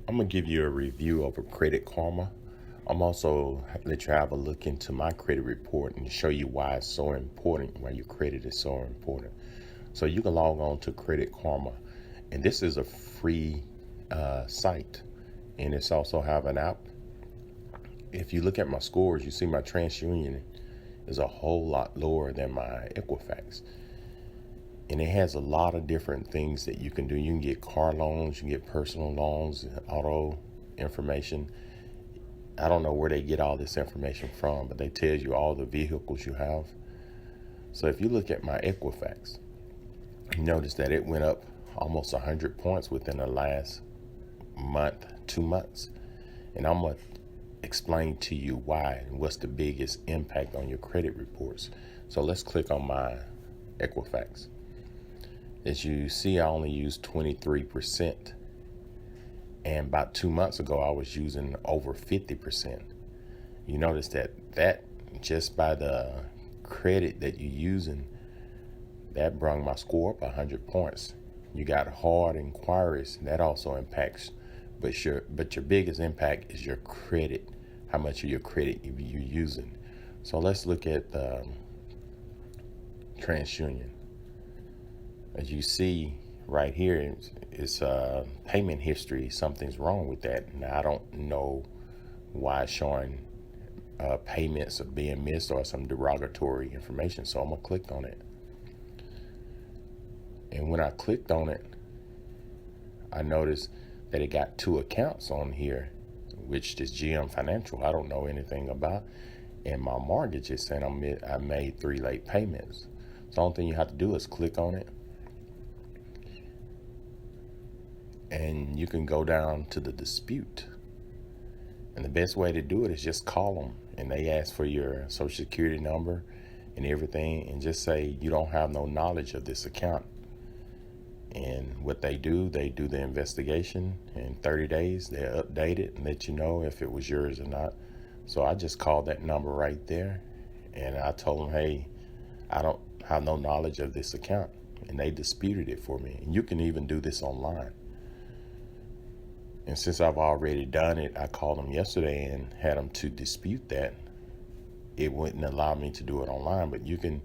I'm gonna give you a review of a Credit Karma. I'm also let you have a look into my credit report and show you why it's so important, why your credit is so important. So you can log on to Credit Karma, and this is a free site, and it's also have an app. If you look at my scores, you see my TransUnion is a whole lot lower than my Equifax. And it has a lot of different things that you can do. You can get car loans, you can get personal loans, auto information. I don't know where they get all this information from, but they tell you all the vehicles you have. So if you look at my Equifax, you notice that it went up almost 100 points within the last month, 2 months. And I'm going to explain to you why and what's the biggest impact on your credit reports. So let's click on my Equifax. As you see, I only use 23%. And about 2 months ago, I was using over 50%. You notice that just by the credit that you're using, that brought my score up 100 points. You got hard inquiries, that also impacts. But your biggest impact is your credit, how much of your credit you're using. So let's look at TransUnion. As you see right here, it's payment history. Something's wrong with that. Now, I don't know why it's showing payments are being missed or some derogatory information. So I'm going to click on it. And when I clicked on it, I noticed that it got 2 accounts on here, which is GM Financial I don't know anything about. And my mortgage is saying I made 3 late payments. So the only thing you have to do is click on it. And you can go down to the dispute. And the best way to do it is just call them. And they ask for your social security number and everything. And just say you don't have no knowledge of this account. And what they do the investigation. In 30 days, they update it and let you know if it was yours or not. So I just called that number right there. And I told them, hey, I don't have no knowledge of this account. And they disputed it for me. And you can even do this online. And since I've already done it, I called them yesterday and had them to dispute that. It wouldn't allow me to do it online, but you can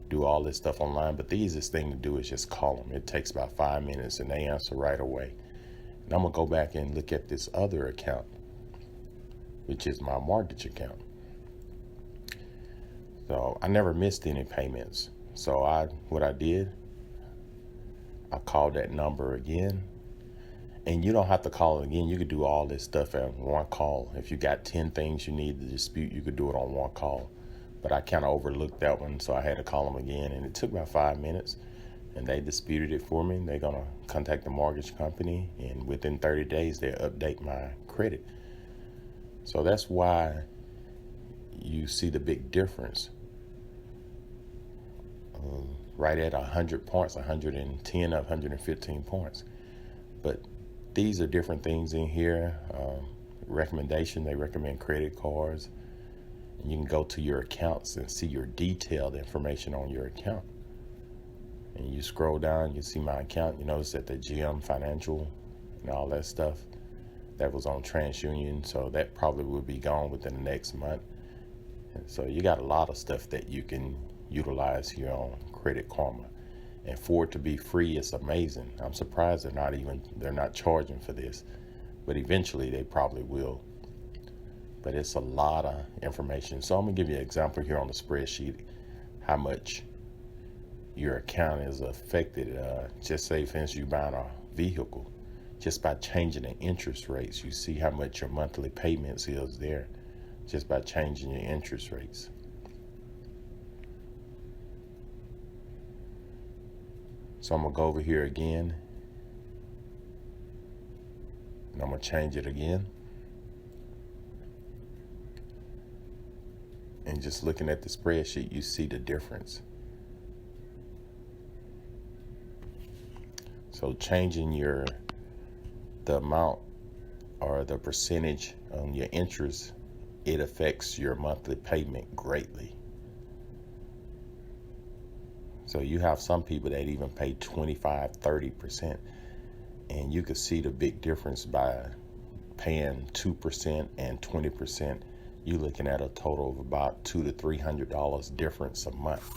do all this stuff online. But the easiest thing to do is just call them. It takes about 5 minutes and they answer right away. And I'm going to go back and look at this other account, which is my mortgage account. So I never missed any payments. So what I did, I called that number again. And you don't have to call it again. You could do all this stuff at one call. If you got 10 things you need to dispute, you could do it on one call. But I kind of overlooked that one, so I had to call them again. And it took about 5 minutes, and they disputed it for me. They're going to contact the mortgage company, and within 30 days, they'll update my credit. So that's why you see the big difference. Right at 100 points, 110 of 115 points. But these are different things in here. Recommendation, they recommend credit cards. And you can go to your accounts and see your detailed information on your account. And you scroll down, you see my account. You notice that the GM Financial and all that stuff, that was on TransUnion. So that probably will be gone within the next month. And so you got a lot of stuff that you can utilize here on Credit Karma. And for it to be free, it's amazing. I'm surprised they're not charging for this, but eventually they probably will. But it's a lot of information. So I'm gonna give you an example here on the spreadsheet, how much your account is affected. Just say, for instance, you're buying a vehicle, just by changing the interest rates, you see how much your monthly payments is there, just by changing your interest rates. So I'm gonna go over here again, and I'm gonna change it again. And just looking at the spreadsheet, you see the difference. So changing the amount or the percentage on your interest, it affects your monthly payment greatly. So you have some people that even pay 25, 30%. And you can see the big difference by paying 2% and 20%, you're looking at a total of about $200 to $300 difference a month.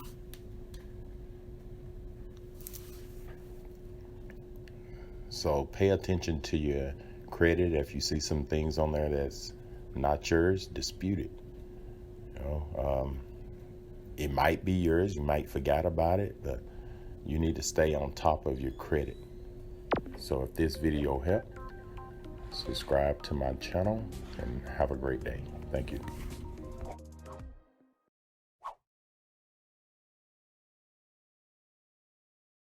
So pay attention to your credit. If you see some things on there that's not yours, dispute it. It might be yours, you might forget about it, but you need to stay on top of your credit. So if this video helped, subscribe to my channel and have a great day. Thank you.